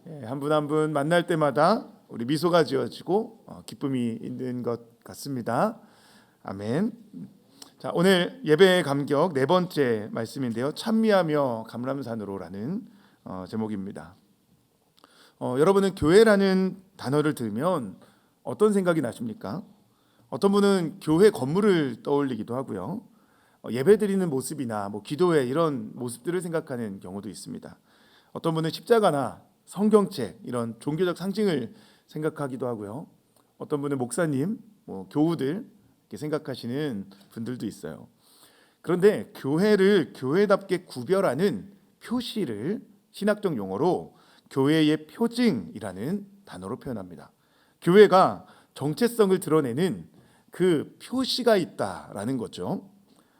한 분 한 분 만날 때마다 우리 미소가 지어지고 기쁨이 있는 것 같습니다. 아멘. 자, 오늘 예배의 감격 네 번째 말씀인데요. 찬미하며 감람산으로라는 제목입니다. 여러분은 교회라는 단어를 들으면 어떤 생각이 나십니까? 어떤 분은 교회 건물을 떠올리기도 하고요. 예배드리는 모습이나 기도회 이런 모습들을 생각하는 경우도 있습니다. 어떤 분은 십자가나 성경책 이런 종교적 상징을 생각하기도 하고요. 어떤 분은 목사님, 교우들 이렇게 생각하시는 분들도 있어요. 그런데 교회를 교회답게 구별하는 표시를 신학적 용어로 교회의 표징이라는 단어로 표현합니다. 교회가 정체성을 드러내는 그 표시가 있다라는 거죠.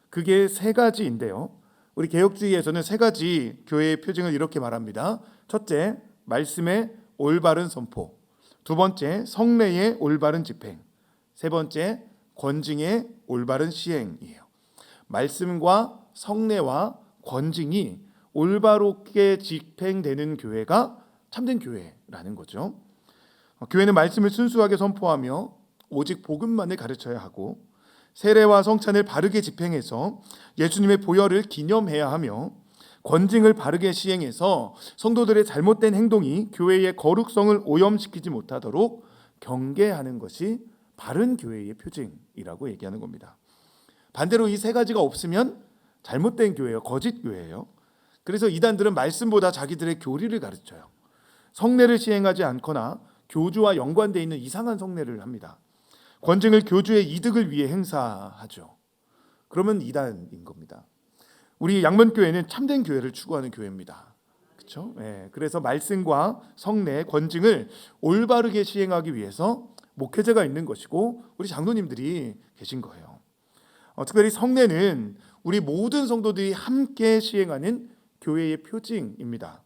그게 세 가지인데요. 우리 개혁주의에서는 세 가지 교회의 표징을 이렇게 말합니다. 첫째, 말씀의 올바른 선포. 두 번째, 성례의 올바른 집행. 세 번째, 권징의 올바른 시행이에요. 말씀과 성례와 권징이 올바르게 집행되는 교회가 참된 교회라는 거죠. 교회는 말씀을 순수하게 선포하며 오직 복음만을 가르쳐야 하고 세례와 성찬을 바르게 집행해서 예수님의 보혈을 기념해야 하며 권징을 바르게 시행해서 성도들의 잘못된 행동이 교회의 거룩성을 오염시키지 못하도록 경계하는 것이 바른 교회의 표징이라고 얘기하는 겁니다. 반대로 이 세 가지가 없으면 잘못된 교회예요. 거짓 교회예요. 그래서 이단들은 말씀보다 자기들의 교리를 가르쳐요. 성례를 시행하지 않거나 교주와 연관되어 있는 이상한 성례를 합니다. 권징을 교주의 이득을 위해 행사하죠. 그러면 이단인 겁니다. 우리 양문교회는 참된 교회를 추구하는 교회입니다. 그렇죠? 그래서 말씀과 성례, 권징을 올바르게 시행하기 위해서 목회자가 있는 것이고 우리 장로님들이 계신 거예요. 특별히 성례는 우리 모든 성도들이 함께 시행하는 교회의 표징입니다.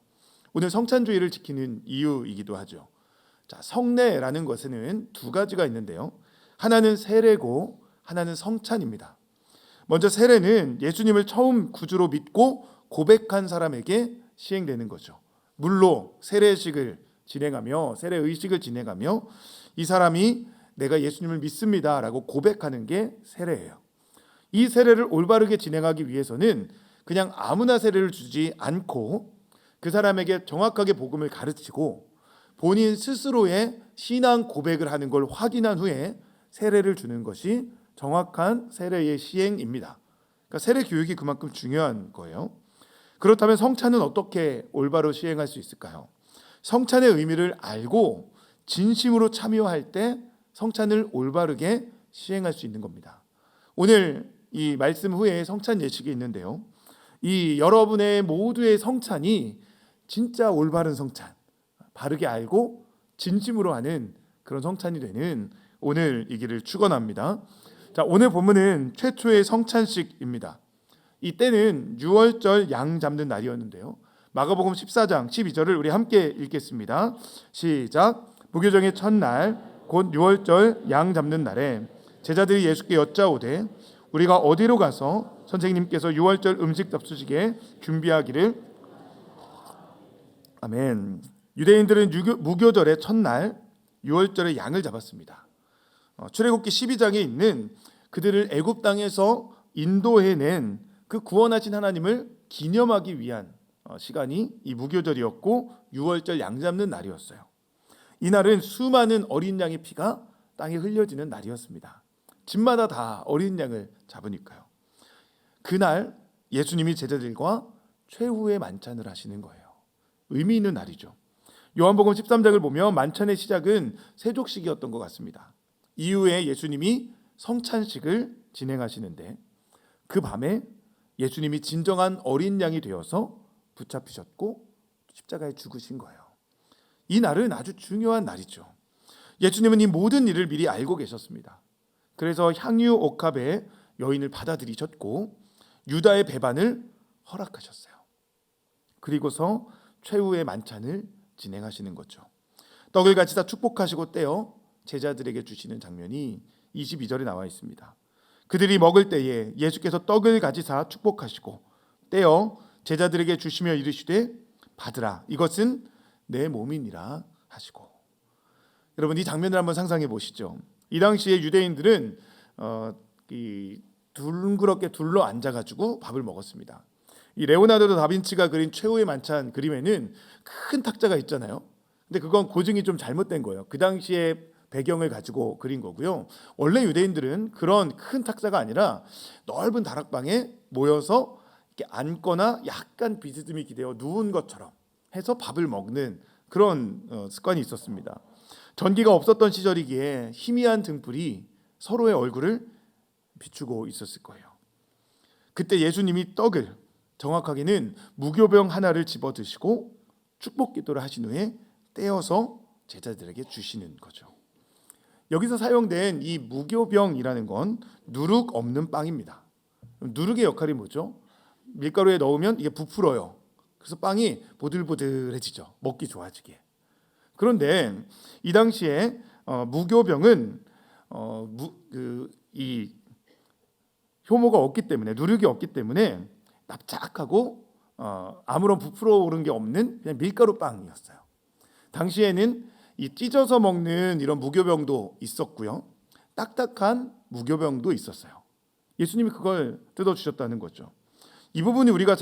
오늘 성찬주의를 지키는 이유이기도 하죠. 자, 성례라는 것에는 두 가지가 있는데요. 하나는 세례고 하나는 성찬입니다. 먼저 세례는 예수님을 처음 구주로 믿고 고백한 사람에게 시행되는 거죠. 물로 세례식을 진행하며 세례의식을 진행하며 이 사람이 내가 예수님을 믿습니다라고 고백하는 게 세례예요. 이 세례를 올바르게 진행하기 위해서는 그냥 아무나 세례를 주지 않고 그 사람에게 정확하게 복음을 가르치고 본인 스스로의 신앙 고백을 하는 걸 확인한 후에 세례를 주는 것이 정확한 세례의 시행입니다. 그러니까 세례 교육이 그만큼 중요한 거예요. 그렇다면 성찬은 어떻게 올바로 시행할 수 있을까요? 성찬의 의미를 알고 진심으로 참여할 때 성찬을 올바르게 시행할 수 있는 겁니다. 오늘 이 말씀 후에 성찬 예식이 있는데요. 이 여러분의 모두의 성찬이 진짜 올바른 성찬, 바르게 알고 진심으로 하는 그런 성찬이 되는 오늘이기를 축원합니다. 자, 오늘 본문은 최초의 성찬식입니다. 이때는 유월절 양 잡는 날이었는데요. 마가복음 14장 12절을 우리 함께 읽겠습니다. 시작. 무교정의 첫날 곧 유월절 양 잡는 날에 제자들이 예수께 여짜오되 우리가 어디로 가서 선생님께서 유월절 음식 잡수시게 준비하기를. 아멘. 유대인들은 무교절의 첫날 유월절에 양을 잡았습니다. 출애굽기 12장에 있는 그들을 애굽 땅에서 인도해낸 그 구원하신 하나님을 기념하기 위한 시간이 이 무교절이었고 유월절 양 잡는 날이었어요. 이날은 수많은 어린 양의 피가 땅에 흘려지는 날이었습니다. 집마다 다 어린 양을 잡으니까요. 그날 예수님이 제자들과 최후의 만찬을 하시는 거예요. 의미 있는 날이죠. 요한복음 13장을 보면 만찬의 시작은 세족식이었던 것 같습니다. 이후에 예수님이 성찬식을 진행하시는데 그 밤에 예수님이 진정한 어린 양이 되어서 붙잡히셨고 십자가에 죽으신 거예요. 이 날은 아주 중요한 날이죠. 예수님은 이 모든 일을 미리 알고 계셨습니다. 그래서 향유 옥합에 여인을 받아들이셨고 유다의 배반을 허락하셨어요. 그리고서 최후의 만찬을 진행하시는 거죠. 떡을 가지다 축복하시고 떼어 제자들에게 주시는 장면이 22절에 나와 있습니다. 그들이 먹을 때에 예수께서 떡을 가지사 축복하시고 떼어 제자들에게 주시며 이르시되 받으라 이것은 내 몸이니라 하시고. 여러분 이 장면을 한번 상상해 보시죠. 이 당시에 유대인들은 이 둥그렇게 둘러 앉아가지고 밥을 먹었습니다. 이 레오나르도 다빈치가 그린 최후의 만찬 그림에는 큰 탁자가 있잖아요. 근데 그건 고증이 좀 잘못된 거예요. 그 당시에 배경을 가지고 그린 거고요. 원래 유대인들은 그런 큰 탁자가 아니라 넓은 다락방에 모여서 이렇게 앉거나 약간 비스듬히 기대어 누운 것처럼 해서 밥을 먹는 그런 습관이 있었습니다. 전기가 없었던 시절이기에 희미한 등불이 서로의 얼굴을 비추고 있었을 거예요. 그때 예수님이 떡을, 정확하게는 무교병 하나를 집어 드시고 축복 기도를 하신 후에 떼어서 제자들에게 주시는 거죠. 여기서 사용된 이 무교병이라는 건 누룩 없는 빵입니다. 누룩의 역할이 뭐죠? 밀가루에 넣으면 이게 부풀어요. 그래서 빵이 보들보들해지죠. 먹기 좋아지게. 그런데 이 당시에 무교병은 이 효모가 없기 때문에, 누룩이 없기 때문에 납작하고 아무런 부풀어 오른 게 없는 그냥 밀가루 빵이었어요. 당시에는 이 찢어서 먹는 이런 무교병도 있었고요, 딱딱한 무교병도 있었어요. 예수님이 그걸 뜯어 주셨다는 거죠. 이 부분이 우리가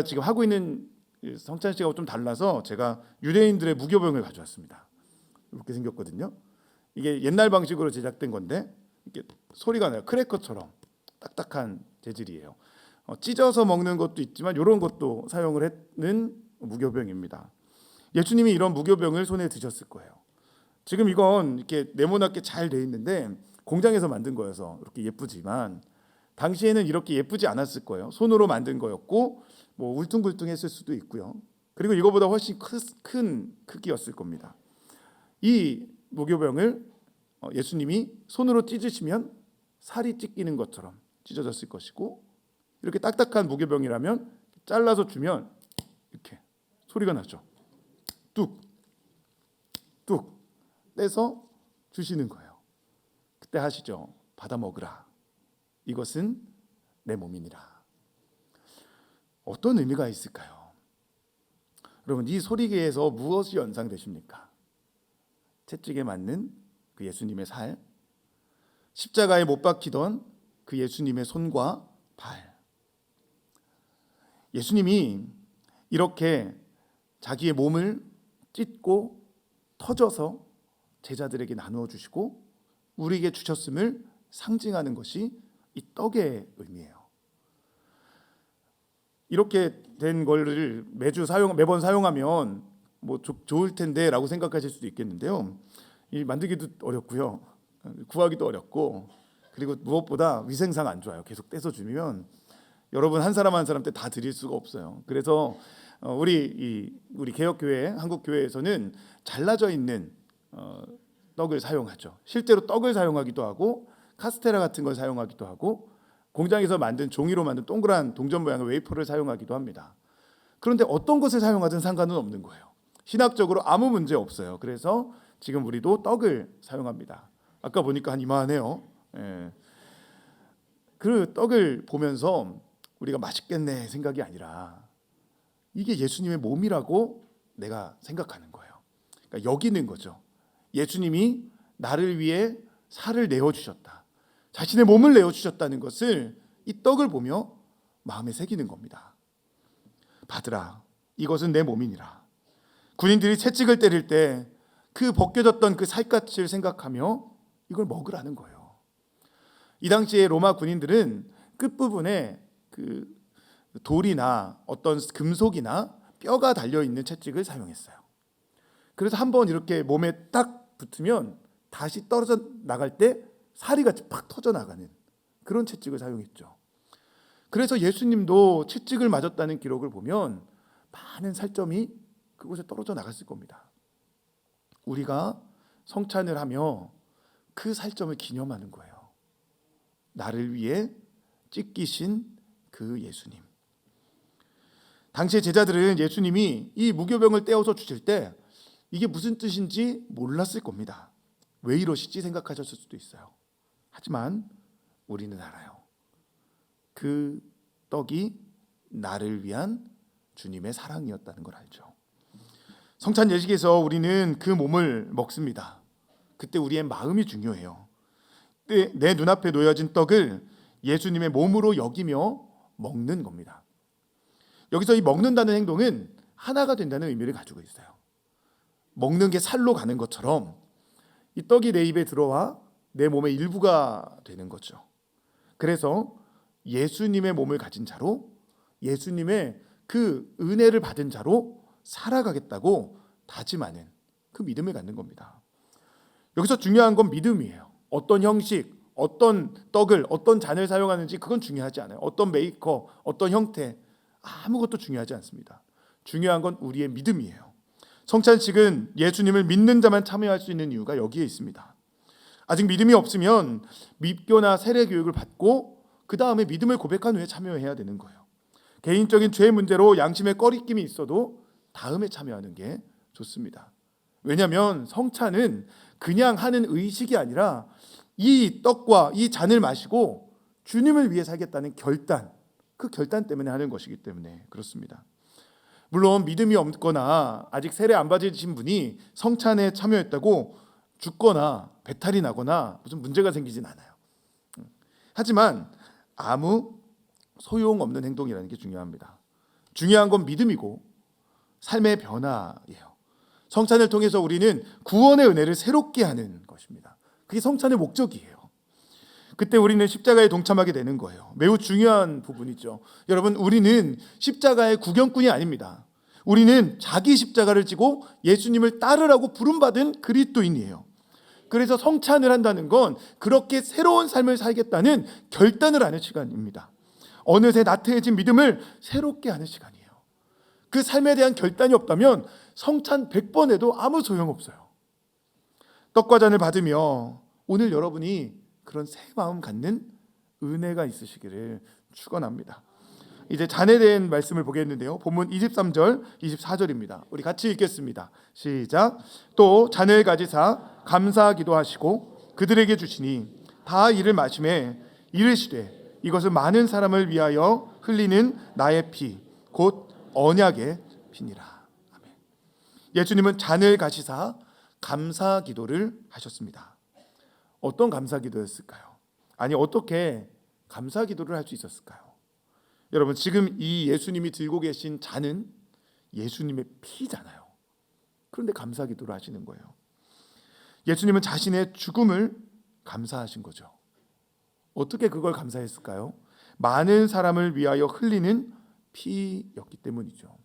지금 하고 있는 성찬 씨가 좀 달라서 제가 유대인들의 무교병을 가져왔습니다. 이렇게 생겼거든요. 이게 옛날 방식으로 제작된 건데 이게 소리가 나요. 크래커처럼 딱딱한 재질이에요. 찢어서 먹는 것도 있지만 이런 것도 사용을 했는 무교병입니다. 예수님이 이런 무교병을 손에 드셨을 거예요. 지금 이건 이렇게 네모나게 잘 돼 있는데 공장에서 만든 거여서 이렇게 예쁘지만 당시에는 이렇게 예쁘지 않았을 거예요. 손으로 만든 거였고 뭐 울퉁불퉁했을 수도 있고요. 그리고 이거보다 훨씬 큰 크기였을 겁니다. 이 무교병을 예수님이 손으로 찢으시면 살이 찢기는 것처럼 찢어졌을 것이고, 이렇게 딱딱한 무교병이라면 잘라서 주면 이렇게 소리가 나죠. 뚝 뚝 떼서 주시는 거예요. 그때 하시죠. 받아 먹으라. 이것은 내 몸이니라. 어떤 의미가 있을까요? 여러분 이 소리개에서 무엇이 연상되십니까? 채찍에 맞는 그 예수님의 살, 십자가에 못 박히던 그 예수님의 손과 발. 예수님이 이렇게 자기의 몸을 찢고 터져서 제자들에게 나누어 주시고 우리에게 주셨음을 상징하는 것이 이 떡의 의미예요. 이렇게 된 거를 매번 사용하면 뭐 좋을 텐데라고 생각하실 수도 있겠는데요. 이 만들기도 어렵고요, 구하기도 어렵고, 그리고 무엇보다 위생상 안 좋아요. 계속 떼서 주면 여러분 한 사람 한 사람 때 다 드릴 수가 없어요. 그래서 우리 개혁교회, 한국교회에서는 잘라져 있는 떡을 사용하죠. 실제로 떡을 사용하기도 하고 카스테라 같은 걸 사용하기도 하고 공장에서 만든 종이로 만든 동그란 동전 모양의 웨이퍼를 사용하기도 합니다. 그런데 어떤 것을 사용하든 상관은 없는 거예요. 신학적으로 아무 문제 없어요. 그래서 지금 우리도 떡을 사용합니다. 아까 보니까 한 이만해요. 예. 그 떡을 보면서 우리가 맛있겠네 생각이 아니라 이게 예수님의 몸이라고 내가 생각하는 거예요. 그러니까 여기는 거죠. 예수님이 나를 위해 살을 내어주셨다, 자신의 몸을 내어주셨다는 것을 이 떡을 보며 마음에 새기는 겁니다. 받으라, 이것은 내 몸이니라. 군인들이 채찍을 때릴 때 그 벗겨졌던 그 살갗을 생각하며 이걸 먹으라는 거예요. 이 당시에 로마 군인들은 끝부분에 그 돌이나 어떤 금속이나 뼈가 달려있는 채찍을 사용했어요. 그래서 한번 이렇게 몸에 딱 붙으면 다시 떨어져 나갈 때 사리같이 팍 터져 나가는 그런 채찍을 사용했죠. 그래서 예수님도 채찍을 맞았다는 기록을 보면 많은 살점이 그곳에 떨어져 나갔을 겁니다. 우리가 성찬을 하며 그 살점을 기념하는 거예요. 나를 위해 찢기신 그 예수님. 당시의 제자들은 예수님이 이 무교병을 떼어서 주실 때 이게 무슨 뜻인지 몰랐을 겁니다. 왜 이러시지 생각하셨을 수도 있어요. 하지만 우리는 알아요. 그 떡이 나를 위한 주님의 사랑이었다는 걸 알죠. 성찬 예식에서 우리는 그 몸을 먹습니다. 그때 우리의 마음이 중요해요. 내 눈앞에 놓여진 떡을 예수님의 몸으로 여기며 먹는 겁니다. 여기서 이 먹는다는 행동은 하나가 된다는 의미를 가지고 있어요. 먹는 게 살로 가는 것처럼 이 떡이 내 입에 들어와 내 몸의 일부가 되는 거죠. 그래서 예수님의 몸을 가진 자로, 예수님의 그 은혜를 받은 자로 살아가겠다고 다짐하는 그 믿음을 갖는 겁니다. 여기서 중요한 건 믿음이에요. 어떤 형식, 어떤 떡을, 어떤 잔을 사용하는지 그건 중요하지 않아요. 어떤 메이커, 어떤 형태, 아무것도 중요하지 않습니다. 중요한 건 우리의 믿음이에요. 성찬식은 예수님을 믿는 자만 참여할 수 있는 이유가 여기에 있습니다. 아직 믿음이 없으면 믿교나 세례 교육을 받고 그 다음에 믿음을 고백한 후에 참여해야 되는 거예요. 개인적인 죄 문제로 양심의 꺼리낌이 있어도 다음에 참여하는 게 좋습니다. 왜냐하면 성찬은 그냥 하는 의식이 아니라 이 떡과 이 잔을 마시고 주님을 위해 살겠다는 결단, 그 결단 때문에 하는 것이기 때문에 그렇습니다. 물론 믿음이 없거나 아직 세례 안 받으신 분이 성찬에 참여했다고 죽거나 배탈이 나거나 무슨 문제가 생기진 않아요. 하지만 아무 소용없는 행동이라는 게 중요합니다. 중요한 건 믿음이고 삶의 변화예요. 성찬을 통해서 우리는 구원의 은혜를 새롭게 하는 것입니다. 그게 성찬의 목적이에요. 그때 우리는 십자가에 동참하게 되는 거예요. 매우 중요한 부분이죠. 여러분, 우리는 십자가의 구경꾼이 아닙니다. 우리는 자기 십자가를 지고 예수님을 따르라고 부름받은 그리스도인이에요. 그래서 성찬을 한다는 건 그렇게 새로운 삶을 살겠다는 결단을 하는 시간입니다. 어느새 나태해진 믿음을 새롭게 하는 시간이에요. 그 삶에 대한 결단이 없다면 성찬 100번 해도 아무 소용없어요. 떡과 잔을 받으며 오늘 여러분이 그런 새 마음 갖는 은혜가 있으시기를 축원합니다. 이제 잔에 대한 말씀을 보겠는데요. 본문 23절, 24절입니다. 우리 같이 읽겠습니다. 시작. 또 잔을 가지사 감사하기도 하시고 그들에게 주시니 다 이를 마시매 이르시되 이것은 많은 사람을 위하여 흘리는 나의 피 곧 언약의 피니라. 아멘. 예수님은 잔을 가지사 감사 기도를 하셨습니다. 어떤 감사 기도였을까요? 아니, 어떻게 감사 기도를 할 수 있었을까요? 여러분, 지금 이 예수님이 들고 계신 잔은 예수님의 피잖아요. 그런데 감사 기도를 하시는 거예요. 예수님은 자신의 죽음을 감사하신 거죠. 어떻게 그걸 감사했을까요? 많은 사람을 위하여 흘리는 피였기 때문이죠.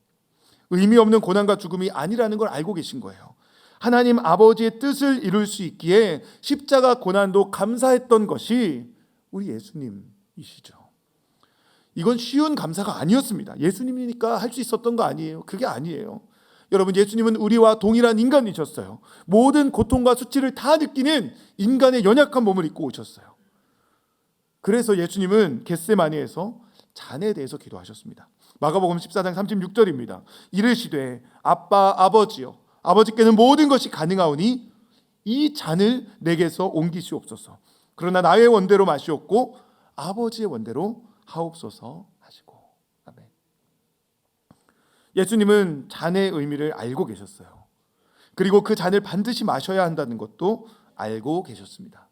의미 없는 고난과 죽음이 아니라는 걸 알고 계신 거예요. 하나님 아버지의 뜻을 이룰 수 있기에 십자가 고난도 감사했던 것이 우리 예수님이시죠. 이건 쉬운 감사가 아니었습니다. 예수님이니까 할 수 있었던 거 아니에요. 그게 아니에요. 여러분, 예수님은 우리와 동일한 인간이셨어요. 모든 고통과 수치를 다 느끼는 인간의 연약한 몸을 입고 오셨어요. 그래서 예수님은 겟세마니에서 잔에 대해서 기도하셨습니다. 마가복음 14장 36절입니다. 이르시되 아빠 아버지여 아버지께는 모든 것이 가능하오니 이 잔을 내게서 옮기시옵소서. 그러나 나의 원대로 마시옵고 아버지의 원대로 하옵소서 하시고. 아멘. 예수님은 잔의 의미를 알고 계셨어요. 그리고 그 잔을 반드시 마셔야 한다는 것도 알고 계셨습니다.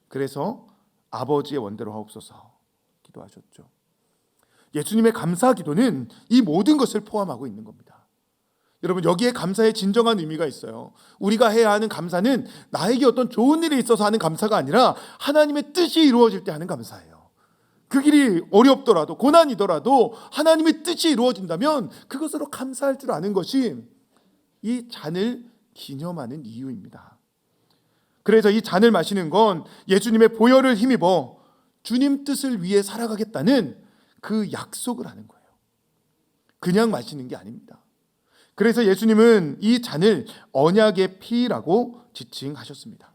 그래서 아버지의 원대로 하옵소서 기도하셨죠. 예수님의 감사 기도는 이 모든 것을 포함하고 있는 겁니다. 여러분, 여기에 감사의 진정한 의미가 있어요. 우리가 해야 하는 감사는 나에게 어떤 좋은 일이 있어서 하는 감사가 아니라 하나님의 뜻이 이루어질 때 하는 감사예요. 그 길이 어렵더라도 고난이더라도 하나님의 뜻이 이루어진다면 그것으로 감사할 줄 아는 것이 이 잔을 기념하는 이유입니다. 그래서 이 잔을 마시는 건 예수님의 보혈을 힘입어 주님 뜻을 위해 살아가겠다는 그 약속을 하는 거예요. 그냥 마시는 게 아닙니다. 그래서 예수님은 이 잔을 언약의 피라고 지칭하셨습니다.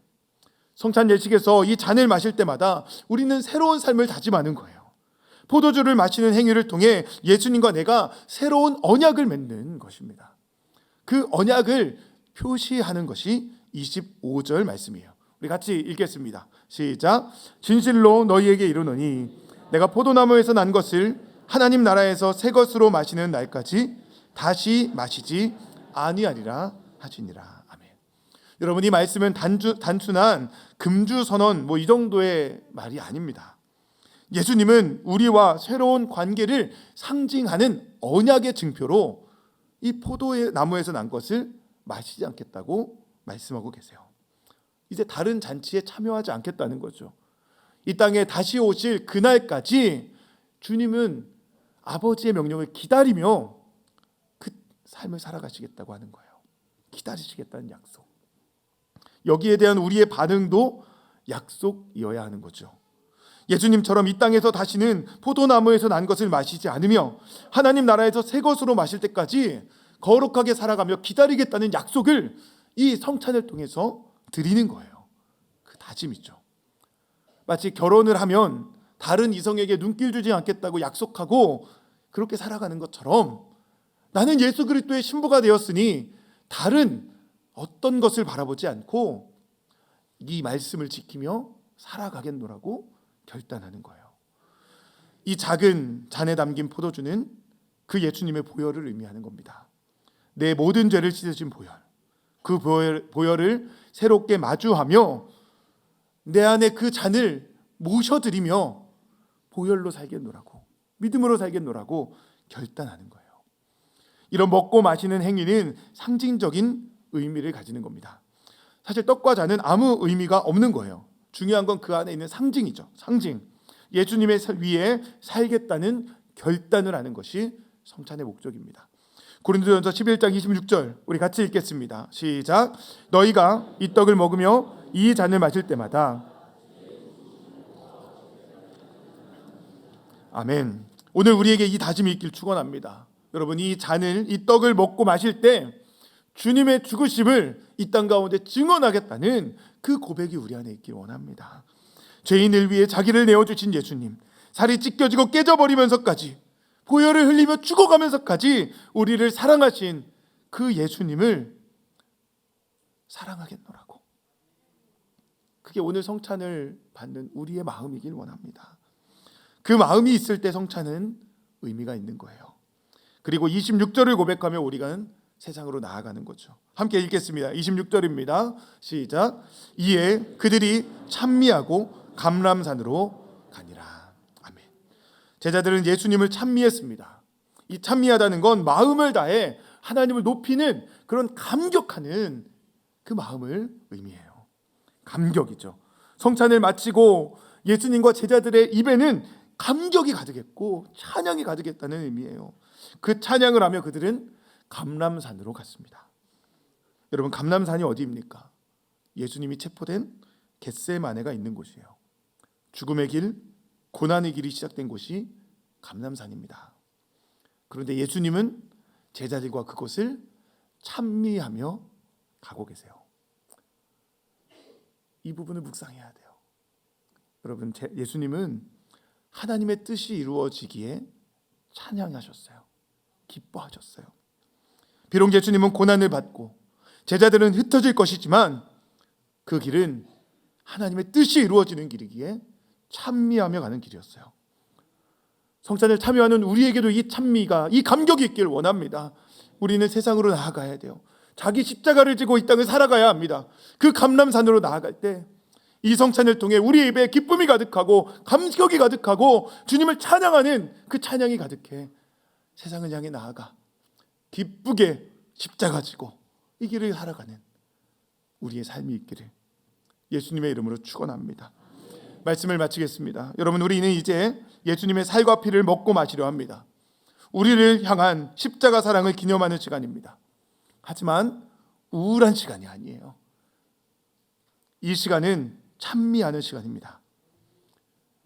성찬 예식에서 이 잔을 마실 때마다 우리는 새로운 삶을 다짐하는 거예요. 포도주를 마시는 행위를 통해 예수님과 내가 새로운 언약을 맺는 것입니다. 그 언약을 표시하는 것이 25절 말씀이에요. 우리 같이 읽겠습니다. 시작. 진실로 너희에게 이르노니 내가 포도나무에서 난 것을 하나님 나라에서 새 것으로 마시는 날까지 다시 마시지 아니하리라 하시니라. 아멘. 여러분, 이 말씀은 단순한 금주 선언 이 정도의 말이 아닙니다. 예수님은 우리와 새로운 관계를 상징하는 언약의 증표로 이 포도의 나무에서 난 것을 마시지 않겠다고 말씀하고 계세요. 이제 다른 잔치에 참여하지 않겠다는 거죠. 이 땅에 다시 오실 그날까지 주님은 아버지의 명령을 기다리며 그 삶을 살아가시겠다고 하는 거예요. 기다리시겠다는 약속. 여기에 대한 우리의 반응도 약속이어야 하는 거죠. 예수님처럼 이 땅에서 다시는 포도나무에서 난 것을 마시지 않으며 하나님 나라에서 새 것으로 마실 때까지 거룩하게 살아가며 기다리겠다는 약속을 이 성찬을 통해서 드리는 거예요. 그 다짐이죠. 마치 결혼을 하면 다른 이성에게 눈길 주지 않겠다고 약속하고 그렇게 살아가는 것처럼 나는 예수 그리스도의 신부가 되었으니 다른 어떤 것을 바라보지 않고 이 말씀을 지키며 살아가겠노라고 결단하는 거예요. 이 작은 잔에 담긴 포도주는 그 예수님의 보혈을 의미하는 겁니다. 내 모든 죄를 씻으신 보혈. 그 보혈을 새롭게 마주하며 내 안에 그 잔을 모셔드리며 보혈로 살겠노라고, 믿음으로 살겠노라고 결단하는 거예요. 이런 먹고 마시는 행위는 상징적인 의미를 가지는 겁니다. 사실 떡과 잔은 아무 의미가 없는 거예요. 중요한 건 그 안에 있는 상징이죠. 상징. 예수님의 위에 살겠다는 결단을 하는 것이 성찬의 목적입니다. 고린도전서 11장 26절 우리 같이 읽겠습니다. 시작. 너희가 이 떡을 먹으며 이 잔을 마실 때마다. 아멘. 오늘 우리에게 이 다짐이 있길 축원합니다. 여러분, 이 잔을, 이 떡을 먹고 마실 때 주님의 죽으심을 이 땅 가운데 증언하겠다는 그 고백이 우리 안에 있길 원합니다. 죄인을 위해 자기를 내어주신 예수님, 살이 찢겨지고 깨져버리면서까지, 보혈을 흘리며 죽어가면서까지 우리를 사랑하신 그 예수님을 사랑하겠노라고. 그게 오늘 성찬을 받는 우리의 마음이길 원합니다. 그 마음이 있을 때 성찬은 의미가 있는 거예요. 그리고 26절을 고백하며 우리가 세상으로 나아가는 거죠. 함께 읽겠습니다. 26절입니다. 시작. 이에 그들이 찬미하고 감람산으로 가니라. 아멘. 제자들은 예수님을 찬미했습니다. 이 찬미하다는 건 마음을 다해 하나님을 높이는 그런 감격하는 그 마음을 의미해요. 감격이죠. 성찬을 마치고 예수님과 제자들의 입에는 감격이 가득했고 찬양이 가득했다는 의미예요. 그 찬양을 하며 그들은 감람산으로 갔습니다. 여러분, 감람산이 어디입니까? 예수님이 체포된 겟세마네가 있는 곳이에요. 죽음의 길, 고난의 길이 시작된 곳이 감람산입니다. 그런데 예수님은 제자들과 그곳을 찬미하며 가고 계세요. 이 부분을 묵상해야 돼요. 여러분, 예수님은 하나님의 뜻이 이루어지기에 찬양하셨어요. 기뻐하셨어요. 비록 예수님은 고난을 받고 제자들은 흩어질 것이지만 그 길은 하나님의 뜻이 이루어지는 길이기에 찬미하며 가는 길이었어요. 성찬을 참여하는 우리에게도 이 찬미가, 이 감격이 있길 원합니다. 우리는 세상으로 나아가야 돼요. 자기 십자가를 지고 이 땅을 살아가야 합니다. 그 감람산으로 나아갈 때 이 성찬을 통해 우리 입에 기쁨이 가득하고 감격이 가득하고 주님을 찬양하는 그 찬양이 가득해 세상을 향해 나아가 기쁘게 십자가 지고 이 길을 살아가는 우리의 삶이 있기를 예수님의 이름으로 축원합니다. 말씀을 마치겠습니다. 여러분, 우리는 이제 예수님의 살과 피를 먹고 마시려 합니다. 우리를 향한 십자가 사랑을 기념하는 시간입니다. 하지만 우울한 시간이 아니에요. 이 시간은 찬미하는 시간입니다.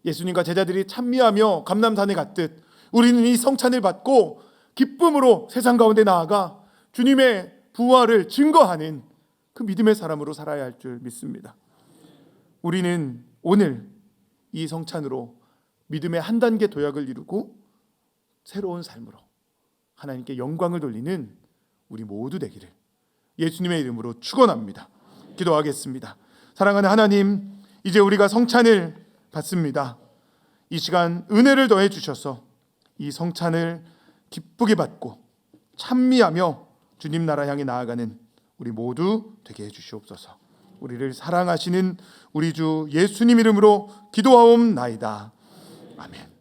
예수님과 제자들이 찬미하며 감람산에 갔듯 우리는 이 성찬을 받고 기쁨으로 세상 가운데 나아가 주님의 부활을 증거하는 그 믿음의 사람으로 살아야 할 줄 믿습니다. 우리는 오늘 이 성찬으로 믿음의 한 단계 도약을 이루고 새로운 삶으로 하나님께 영광을 돌리는 우리 모두 되기를 예수님의 이름으로 축원합니다. 기도하겠습니다. 사랑하는 하나님, 이제 우리가 성찬을 받습니다. 이 시간 은혜를 더해 주셔서 이 성찬을 기쁘게 받고 찬미하며 주님 나라 향해 나아가는 우리 모두 되게 해주시옵소서. 우리를 사랑하시는 우리 주 예수님 이름으로 기도하옵나이다. 아멘.